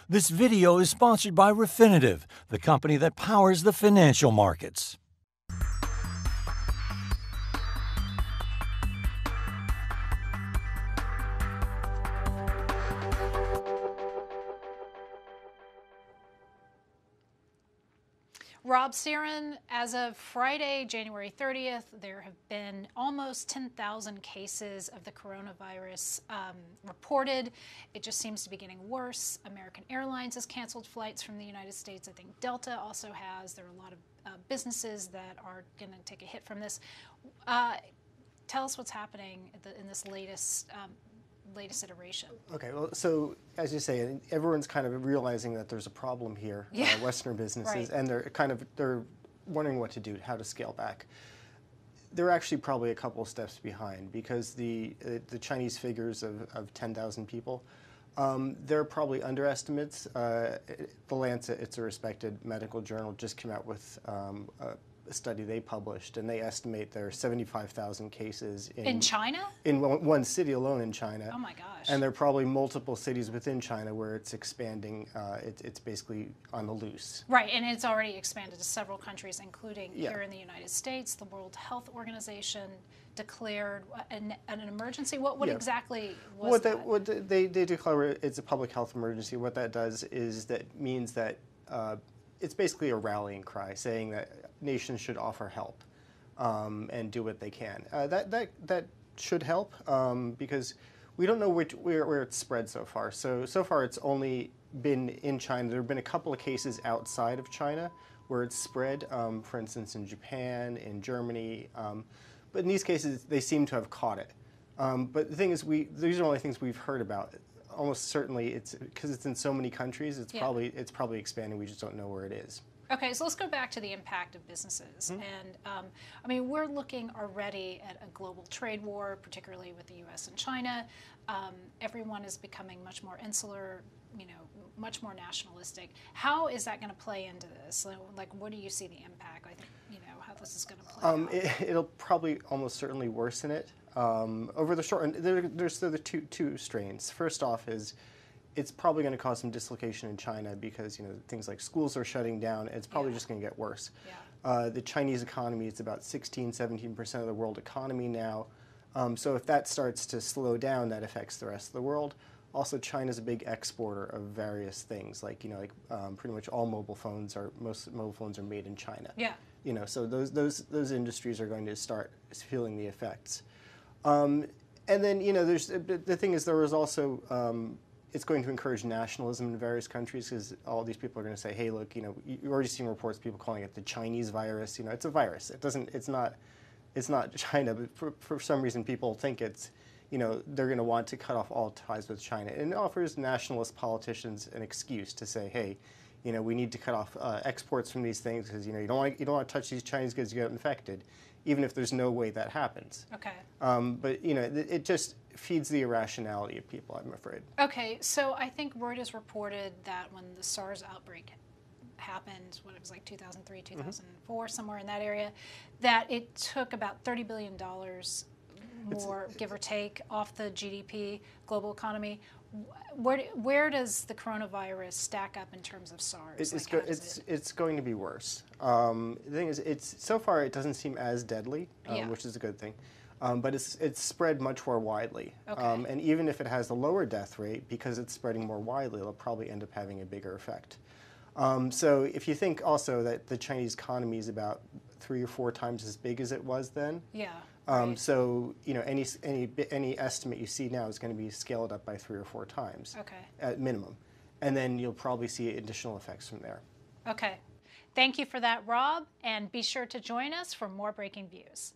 This video is sponsored by Refinitiv, the company that powers the financial markets. Rob Cyran, as of Friday, January 30th, there have been almost 10,000 cases of the coronavirus reported. It just seems to be getting worse. American Airlines has canceled flights from the United States. I think Delta also has. There are a lot of businesses that are going to take a hit from this. Tell us what's happening in this latest iteration. Okay, well, so as you say, everyone's kind of realizing that there's a problem here, Western businesses, right. And they're wondering what to do, how to scale back. They're actually probably a couple of steps behind because the Chinese figures of 10,000 people, they're probably underestimates. The Lancet, it's a respected medical journal, just came out with a study they published, and they estimate there are 75,000 cases in China? In one city alone in China. Oh my gosh. And there are probably multiple cities within China where it's expanding. It's basically on the loose. Right, and it's already expanded to several countries, including here in the United States. The World Health Organization declared an emergency. What exactly was that? What they declare it's a public health emergency. What that does is that means that it's basically a rallying cry saying that nations should offer help and do what they can. That should help because we don't know where it's spread so far. So far it's only been in China. There have been a couple of cases outside of China where it's spread, for instance in Japan, in Germany. But in these cases they seem to have caught it. But the thing is, these are only things we've heard about. Almost certainly, it's because it's in so many countries. It's probably expanding. We just don't know where it is. Okay, so let's go back to the impact of businesses. And I mean, we're looking already at a global trade war, particularly with the U.S. and China. Everyone is becoming much more insular, much more nationalistic. How is that going to play into this? Like, what do you see the impact? I think, how this is going to play out. It'll probably almost certainly worsen it. Over the short run, there's the two strains. First off is it's probably going to cause some dislocation in China because things like schools are shutting down. It's probably just going to get worse. Yeah. The Chinese economy is about 16–17% of the world economy now. So if that starts to slow down, that affects the rest of the world. Also, China's a big exporter of various things, like pretty much all most mobile phones are made in China. Yeah. So those industries are going to start feeling the effects. And then, there's the thing is there was also it's going to encourage nationalism in various countries because all these people are going to say, hey, look, you're already seeing reports of people calling it the Chinese virus. It's a virus. It's not China, but for some reason people think it's, they're going to want to cut off all ties with China. And it offers nationalist politicians an excuse to say, hey, we need to cut off exports from these things because you don't want to touch these Chinese goods, you get infected, even if there's no way that happens. Okay. But it just feeds the irrationality of people, I'm afraid. Okay, so I think Reuters reported that when the SARS outbreak happened, it was like 2003, 2004, somewhere in that area, that it took about $30 billion more, give or take, off the GDP, global economy. Where does the coronavirus stack up in terms of SARS? It's going to be worse. The thing is, so far it doesn't seem as deadly, which is a good thing. But it's spread much more widely. Okay. And even if it has a lower death rate, because it's spreading more widely, it'll probably end up having a bigger effect. So if you think also that the Chinese economy is about 3 or 4 times as big as it was then. Yeah. Right. So any estimate you see now is going to be scaled up by 3 or 4 times. Okay. At minimum, and then you'll probably see additional effects from there. Okay. Thank you for that, Rob, and be sure to join us for more Breaking Views.